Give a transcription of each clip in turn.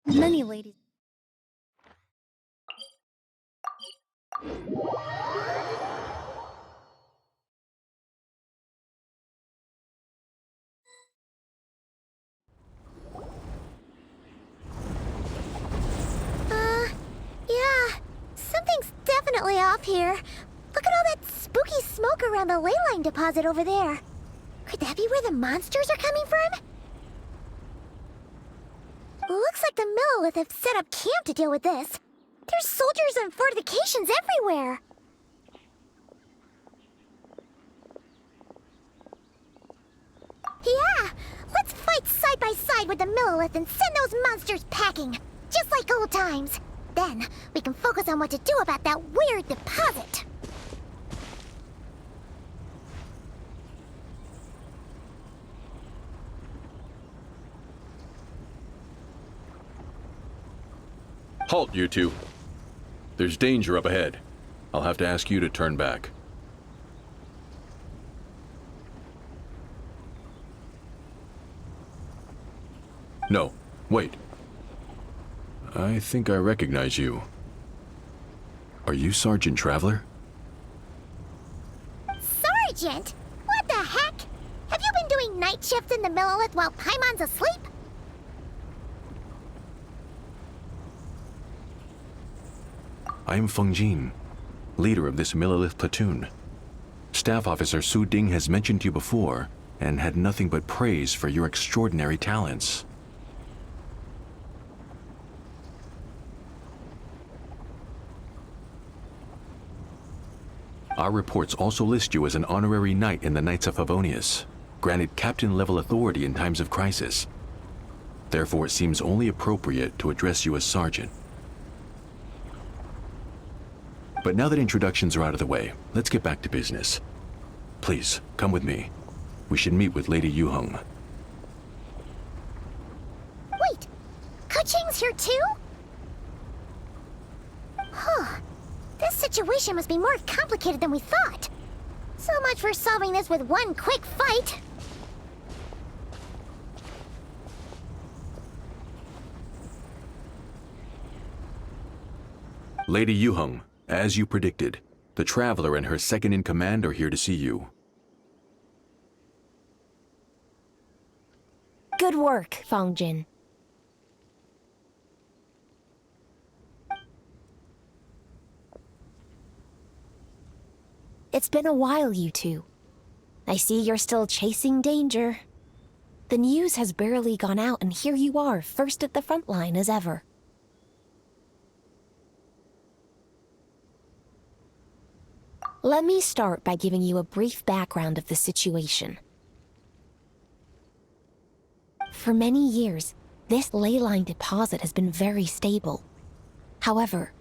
Many ladies. Yeah, something's definitely off here. Look at all that spooky smoke around the ley line deposit over there. Could that be where the monsters are coming from? Looks like the Millilith have set up camp to deal with this. There's soldiers and fortifications everywhere. Yeah, let's fight side by side with the Millilith and send those monsters packing, just like old times. Then, we can focus on what to do about that weird deposit. Halt, you two. There's danger up ahead. I'll have to ask you to turn back. No, wait. I think I recognize you. Are you Sergeant Traveler? Sergeant? What the heck? Have you been doing night shifts in the Millilith while Paimon's asleep? I am Feng Jin, leader of this Millilith platoon. Staff Officer Su Ding has mentioned you before and had nothing but praise for your extraordinary talents. Our reports also list you as an honorary knight in the Knights of Favonius, granted captain-level authority in times of crisis. Therefore, it seems only appropriate to address you as Sergeant. But now that introductions are out of the way, let's get back to business. Please, come with me. We should meet with Lady Yuheng. Wait, Keqing's here too? Huh. This situation must be more complicated than we thought. So much for solving this with one quick fight. Lady Yuheng, as you predicted, the Traveler and her second-in-command are here to see you. Good work, Feng Jin. It's been a while, you two. I see you're still chasing danger. The news has barely gone out, and here you are, first at the front line as ever. Let me start by giving you a brief background of the situation. For many years, this ley line deposit has been very stable. However,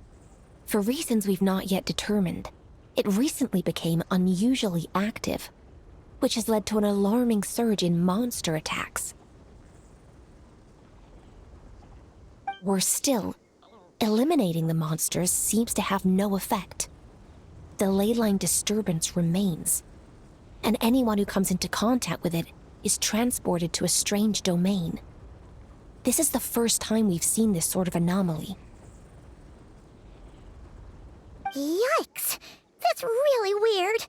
for reasons we've not yet determined, it recently became unusually active, which has led to an alarming surge in monster attacks. Worse still, eliminating the monsters seems to have no effect. The ley line disturbance remains, and anyone who comes into contact with it is transported to a strange domain. This is the first time we've seen this sort of anomaly. Yikes! That's really weird.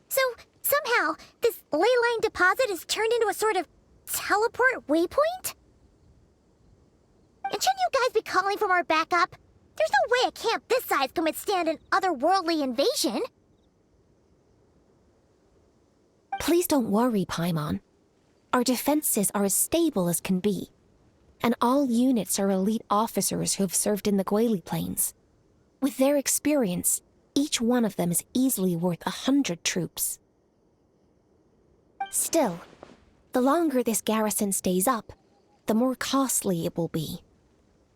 So, somehow, this ley line deposit is turned into a sort of teleport waypoint? And shouldn't you guys be calling for more backup? There's no way a camp this size can withstand an otherworldly invasion. Please don't worry, Paimon. Our defenses are as stable as can be, and all units are elite officers who have served in the Guili Plains. With their experience, each one of them is easily worth 100 troops. Still, the longer this garrison stays up, the more costly it will be.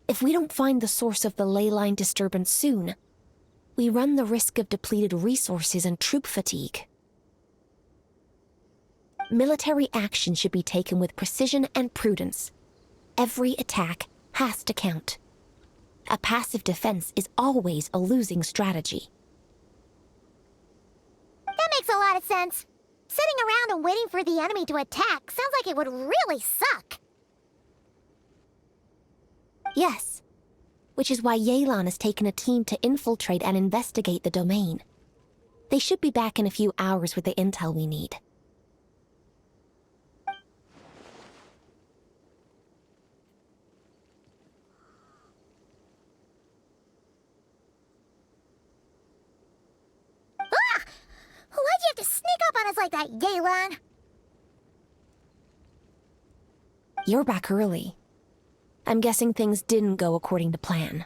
If we don't find the source of the ley line disturbance soon, we run the risk of depleted resources and troop fatigue. Military action should be taken with precision and prudence. Every attack has to count. A passive defense is always a losing strategy. That makes a lot of sense. Sitting around and waiting for the enemy to attack sounds like it would really suck. Yes, which is why Yelan has taken a team to infiltrate and investigate the domain. They should be back in a few hours with the intel we need. Ah! Why'd you have to sneak up on us like that, Yelan? You're back early. I'm guessing things didn't go according to plan.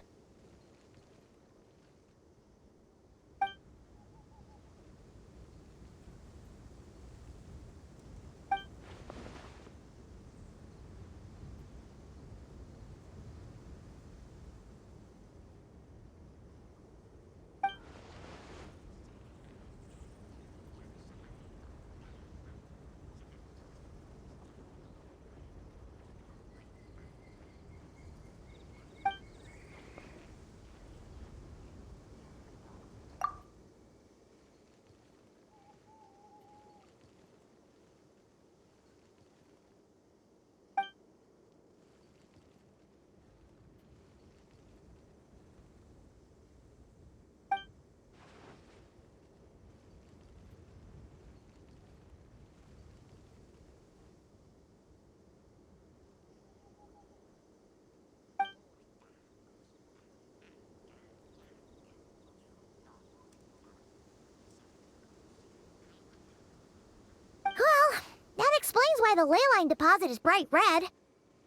Well, that explains why the ley line deposit is bright red.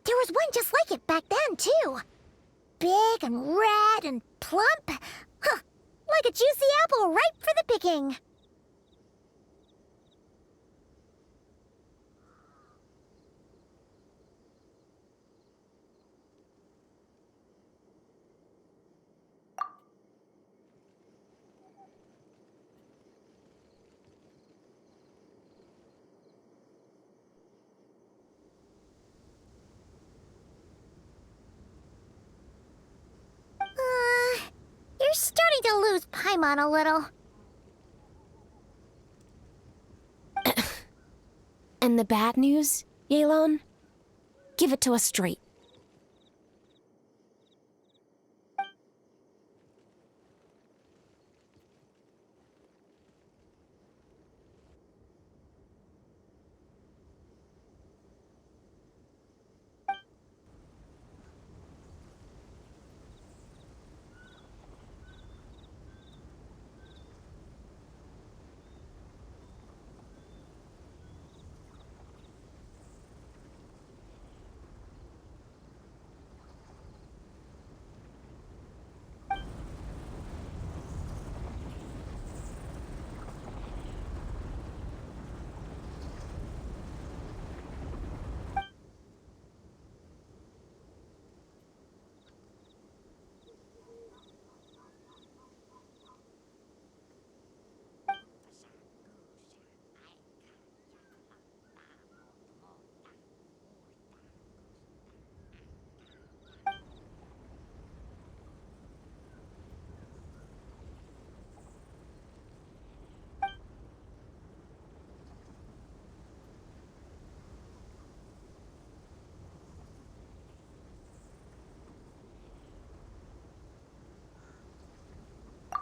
There was one just like it back then, too. Big and red and plump. Huh, like a juicy apple ripe for the picking. You're starting to lose Paimon a little. And the bad news, Yelan? Give it to us straight.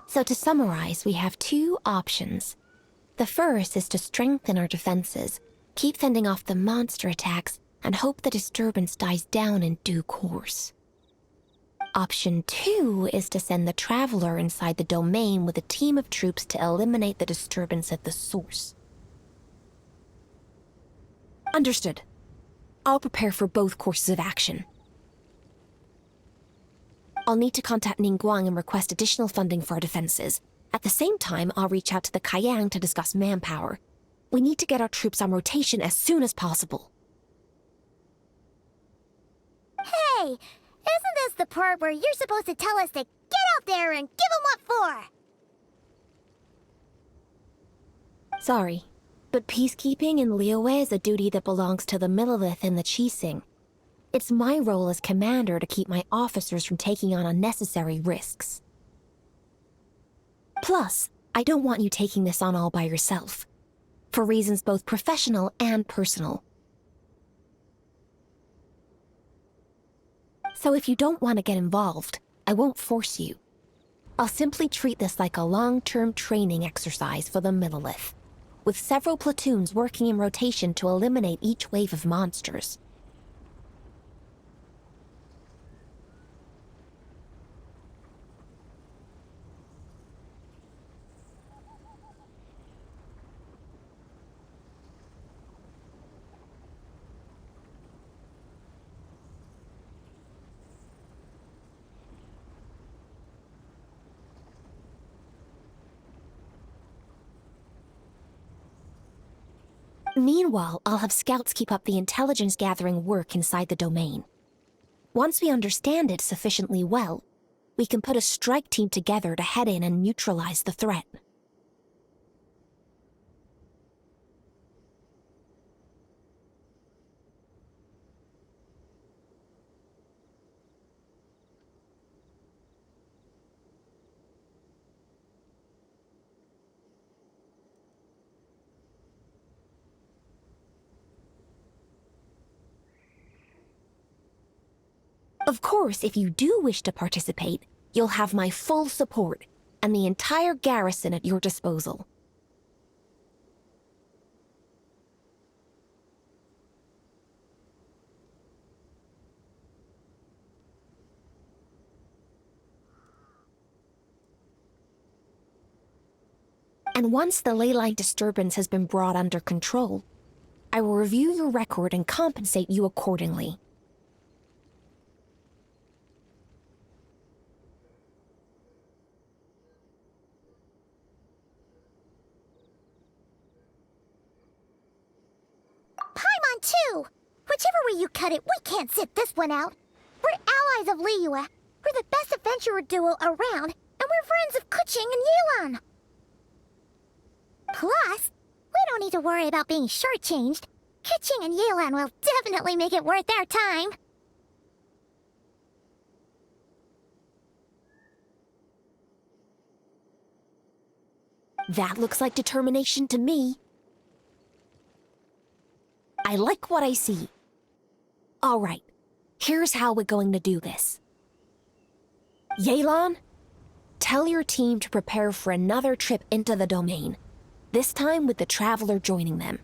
So to summarize, we have two options. The first is to strengthen our defenses, keep fending off the monster attacks, and hope the disturbance dies down in due course. Option 2 is to send the Traveler inside the domain with a team of troops to eliminate the disturbance at the source. Understood. I'll prepare for both courses of action. I'll need to contact Ningguang and request additional funding for our defenses. At the same time, I'll reach out to the Kayang to discuss manpower. We need to get our troops on rotation as soon as possible. Hey, isn't this the part where you're supposed to tell us to get out there and give 'em what for? Sorry, but peacekeeping in Liyue is a duty that belongs to the Millelith and the Qixing. It's my role as commander to keep my officers from taking on unnecessary risks. Plus, I don't want you taking this on all by yourself, for reasons both professional and personal. So if you don't want to get involved, I won't force you. I'll simply treat this like a long-term training exercise for the Millilith, with several platoons working in rotation to eliminate each wave of monsters. Meanwhile, I'll have scouts keep up the intelligence-gathering work inside the domain. Once we understand it sufficiently well, we can put a strike team together to head in and neutralize the threat. Of course, if you do wish to participate, you'll have my full support and the entire garrison at your disposal. And once the leyline disturbance has been brought under control, I will review your record and compensate you accordingly. Paimon too! Whichever way you cut it, we can't sit this one out. We're allies of Liyue. We're the best adventurer duo around, and we're friends of Keqing and Yelan. Plus, we don't need to worry about being shortchanged. Keqing and Yelan will definitely make it worth their time. That looks like determination to me. I like what I see. All right, here's how we're going to do this. Yelan, tell your team to prepare for another trip into the domain, this time with the Traveler joining them.